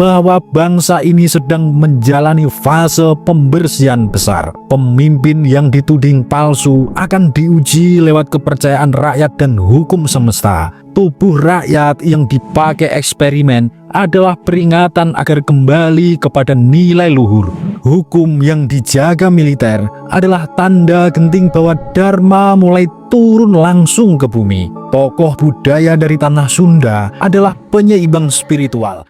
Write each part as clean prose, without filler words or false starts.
bahwa bangsa ini sedang menjalani fase pembersihan besar. Pemimpin yang dituding palsu akan diuji lewat kepercayaan rakyat dan hukum semesta. Tubuh rakyat yang dipakai eksperimen adalah peringatan agar kembali kepada nilai luhur. Hukum yang dijaga militer adalah tanda genting bahwa Dharma mulai turun langsung ke bumi. Tokoh budaya dari tanah Sunda adalah penyeimbang spiritual.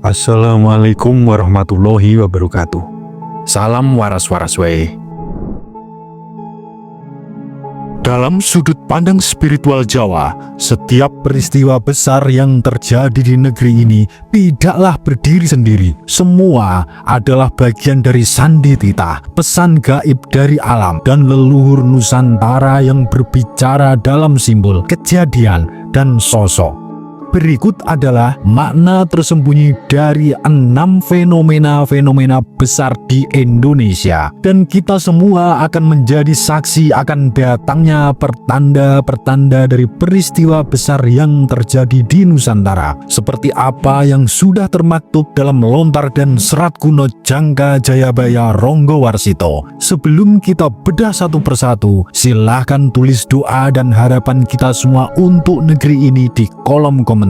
Assalamualaikum warahmatullahi wabarakatuh. Salam waras-waras wae. Dalam sudut pandang spiritual Jawa, setiap peristiwa besar yang terjadi di negeri ini tidaklah berdiri sendiri. Semua adalah bagian dari sandi titah, pesan gaib dari alam, dan leluhur Nusantara yang berbicara dalam simbol, kejadian, dan sosok. Berikut adalah makna tersembunyi dari 6 fenomena-fenomena besar di Indonesia. Dan kita semua akan menjadi saksi akan datangnya pertanda-pertanda dari peristiwa besar yang terjadi di Nusantara. Seperti apa yang sudah termaktub dalam lontar dan serat kuno Jangka Jayabaya Ronggo Warsito. Sebelum kita bedah satu persatu, silahkan tulis doa dan harapan kita semua untuk negeri ini di kolom komentar.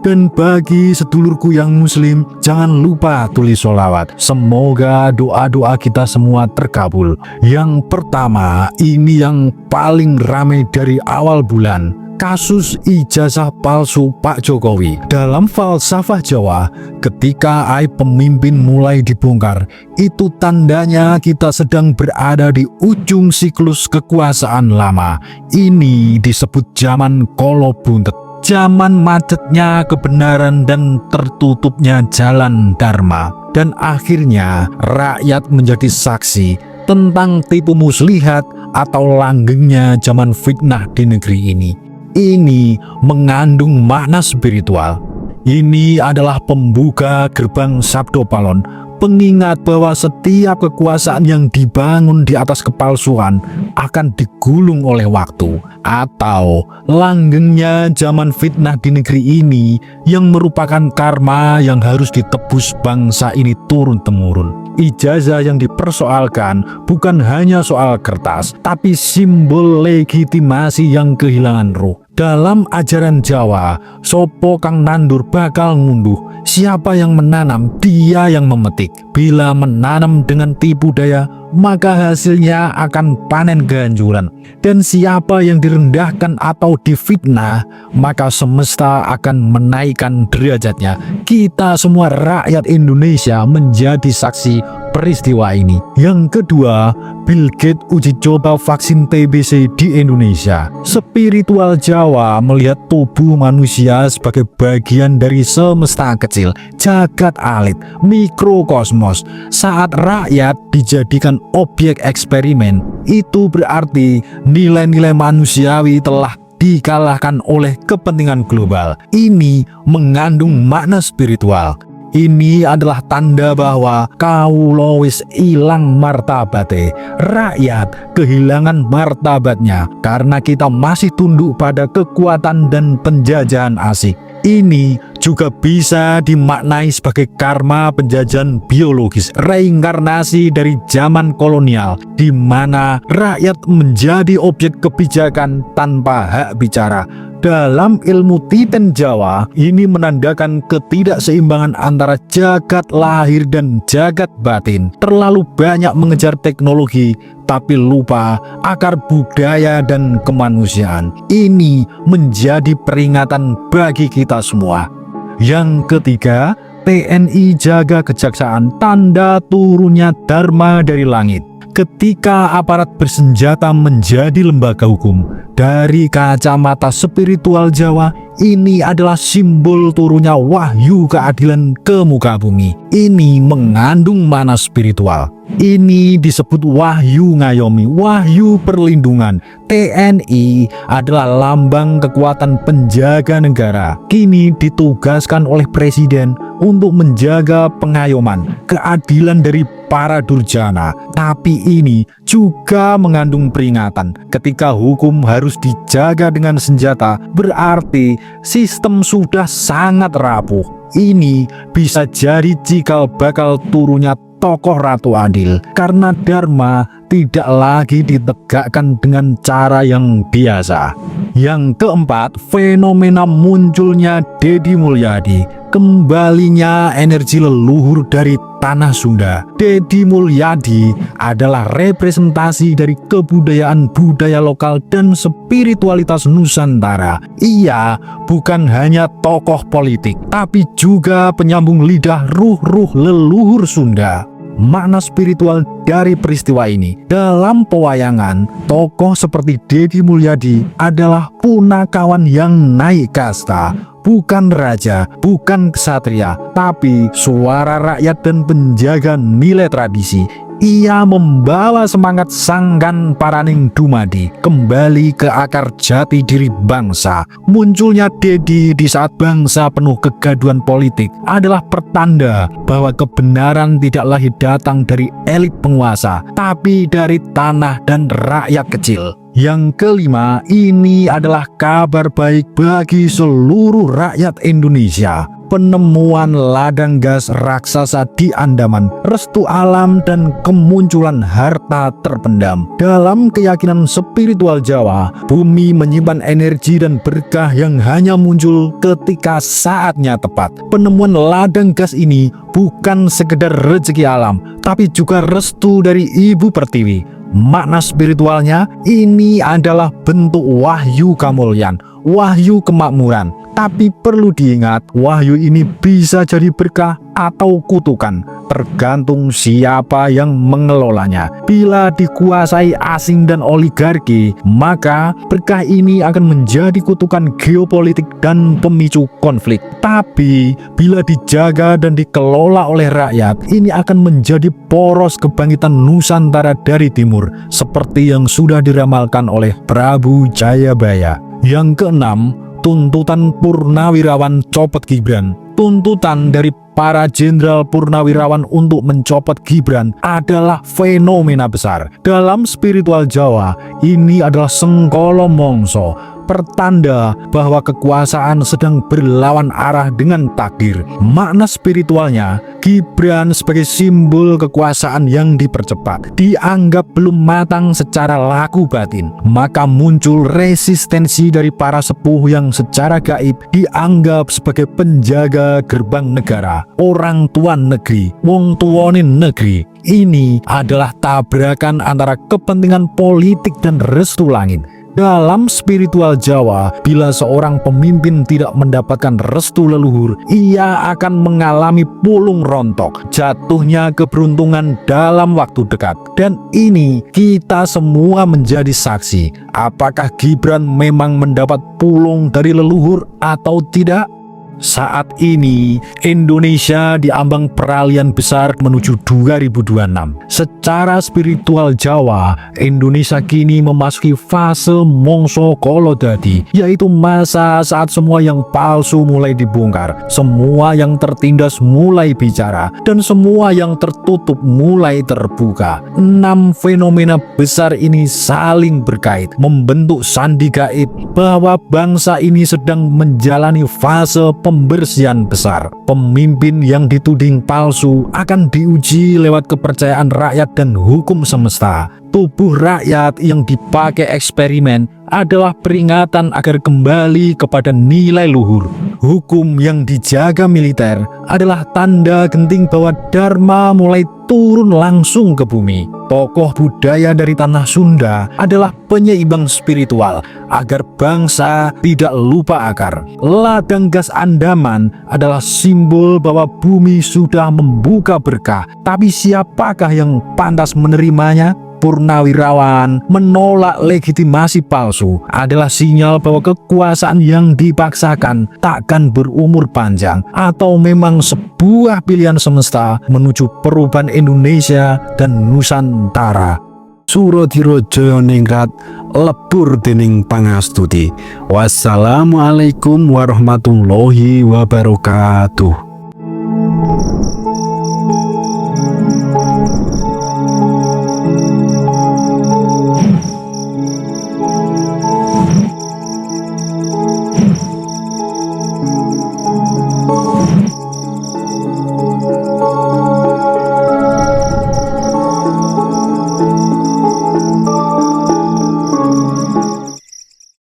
Dan bagi sedulurku yang muslim, jangan lupa tulis sholawat. Semoga doa-doa kita semua terkabul. Yang pertama, ini yang paling ramai dari awal bulan, kasus ijazah palsu Pak Jokowi. Dalam falsafah Jawa, ketika aib pemimpin mulai dibongkar, itu tandanya kita sedang berada di ujung siklus kekuasaan lama. Ini disebut zaman kolo buntet. Zaman macetnya kebenaran dan tertutupnya jalan Dharma. Dan akhirnya rakyat menjadi saksi tentang tipu muslihat atau langgengnya zaman fitnah di negeri ini. Ini mengandung makna spiritual. Ini adalah pembuka gerbang Sabdo Palon, pengingat bahwa setiap kekuasaan yang dibangun di atas kepalsuan akan digulung oleh waktu. Atau langgengnya zaman fitnah di negeri ini yang merupakan karma yang harus ditebus bangsa ini turun-temurun. Ijazah yang dipersoalkan bukan hanya soal kertas, tapi simbol legitimasi yang kehilangan ruh. Dalam ajaran Jawa, sopo kang nandur bakal ngunduh. Siapa yang menanam, dia yang memetik. Bila menanam dengan tipu daya, maka hasilnya akan panen ganjuran. Dan siapa yang direndahkan atau difitnah, maka semesta akan menaikkan derajatnya. Kita semua rakyat Indonesia menjadi saksi peristiwa ini. Yang kedua, Bill Gates uji coba vaksin TBC di Indonesia. Spiritual Jawa melihat tubuh manusia sebagai bagian dari semesta kecil, jagat alit, mikrokosmos. Saat rakyat dijadikan objek eksperimen, itu berarti nilai-nilai manusiawi telah dikalahkan oleh kepentingan global. Ini mengandung makna spiritual. Ini adalah tanda bahwa kaulo wis ilang martabate. Rakyat kehilangan martabatnya karena kita masih tunduk pada kekuatan dan penjajahan asing. Ini juga bisa dimaknai sebagai karma penjajahan biologis, reinkarnasi dari zaman kolonial, di mana rakyat menjadi objek kebijakan tanpa hak bicara. Dalam ilmu titen Jawa, ini menandakan ketidakseimbangan antara jagat lahir dan jagat batin. Terlalu banyak mengejar teknologi, tapi lupa akar budaya dan kemanusiaan. Ini menjadi peringatan bagi kita semua. Yang ketiga, TNI jaga kejaksaan, tanda turunnya Dharma dari langit. Ketika aparat bersenjata menjadi lembaga hukum, dari kacamata spiritual Jawa, ini adalah simbol turunnya wahyu keadilan ke muka bumi. Ini mengandung makna spiritual. Ini disebut wahyu ngayomi, wahyu perlindungan. TNI adalah lambang kekuatan penjaga negara. Kini ditugaskan oleh presiden untuk menjaga pengayoman, keadilan dari para durjana. Tapi ini juga mengandung peringatan. Ketika hukum harus dijaga dengan senjata, berarti sistem sudah sangat rapuh. Ini bisa jadi cikal bakal turunnya tokoh Ratu Adil, karena Dharma tidak lagi ditegakkan dengan cara yang biasa. Yang keempat, fenomena munculnya Deddy Mulyadi, kembalinya energi leluhur dari tanah Sunda. Deddy Mulyadi adalah representasi dari kebudayaan budaya lokal dan spiritualitas Nusantara. Ia bukan hanya tokoh politik, tapi juga penyambung lidah ruh-ruh leluhur Sunda. Makna spiritual dari peristiwa ini, dalam pewayangan, tokoh seperti Deddy Mulyadi adalah punakawan yang naik kasta, bukan raja, bukan ksatria, tapi suara rakyat dan penjaga nilai tradisi. Ia membawa semangat Sanggan Paraning Dumadi kembali ke akar jati diri bangsa. Munculnya Deddy di saat bangsa penuh kegaduhan politik adalah pertanda bahwa kebenaran tidak lagi datang dari elit penguasa, tapi dari tanah dan rakyat kecil. Yang kelima, ini adalah kabar baik bagi seluruh rakyat Indonesia. Penemuan ladang gas raksasa di Andaman, restu alam dan kemunculan harta terpendam. Dalam keyakinan spiritual Jawa, bumi menyimpan energi dan berkah yang hanya muncul ketika saatnya tepat. Penemuan ladang gas ini bukan sekedar rezeki alam, tapi juga restu dari Ibu Pertiwi. Makna spiritualnya, ini adalah bentuk wahyu kamulyan, wahyu kemakmuran. Tapi perlu diingat, wahyu ini bisa jadi berkah atau kutukan, tergantung siapa yang mengelolanya. Bila dikuasai asing dan oligarki, maka berkah ini akan menjadi kutukan geopolitik dan pemicu konflik. Tapi bila dijaga dan dikelola oleh rakyat, ini akan menjadi poros kebangkitan Nusantara dari timur, seperti yang sudah diramalkan oleh Prabu Jayabaya. Yang keenam, tuntutan Purnawirawan copot Gibran. Tuntutan dari para jenderal Purnawirawan untuk mencopot Gibran adalah fenomena besar. Dalam spiritual Jawa, ini adalah sengkolo mongso, pertanda bahwa kekuasaan sedang berlawan arah dengan takdir. Makna spiritualnya, Gibran sebagai simbol kekuasaan yang dipercepat, dianggap belum matang secara laku batin. Maka muncul resistensi dari para sepuh yang secara gaib dianggap sebagai penjaga gerbang negara, orang tua negeri, wong tuanin negeri. Ini adalah tabrakan antara kepentingan politik dan restu langit. Dalam spiritual Jawa, bila seorang pemimpin tidak mendapatkan restu leluhur, ia akan mengalami pulung rontok, jatuhnya keberuntungan dalam waktu dekat. Dan ini kita semua menjadi saksi. Apakah Gibran memang mendapat pulung dari leluhur atau tidak? Saat ini, Indonesia diambang peralihan besar menuju 2026. Secara spiritual Jawa, Indonesia kini memasuki fase mongso kolodadi, yaitu masa saat semua yang palsu mulai dibongkar, semua yang tertindas mulai bicara, dan semua yang tertutup mulai terbuka. 6 fenomena besar ini saling berkait, membentuk sandi gaib bahwa bangsa ini sedang menjalani fase pembersihan besar. Pemimpin yang dituding palsu akan diuji lewat kepercayaan rakyat dan hukum semesta. Tubuh rakyat yang dipakai eksperimen adalah peringatan agar kembali kepada nilai luhur. Hukum yang dijaga militer adalah tanda genting bahwa Dharma mulai turun langsung ke bumi. Tokoh budaya dari tanah Sunda adalah penyeimbang spiritual agar bangsa tidak lupa akar. Ladang gas Andaman adalah simbol bahwa bumi sudah membuka berkah. Tapi siapakah yang pantas menerimanya? Purnawirawan menolak legitimasi palsu adalah sinyal bahwa kekuasaan yang dipaksakan takkan berumur panjang, atau memang sebuah pilihan semesta menuju perubahan Indonesia dan Nusantara. Suradira Jayaningrat lebur dening pangastuti. Wassalamualaikum warahmatullahi wabarakatuh.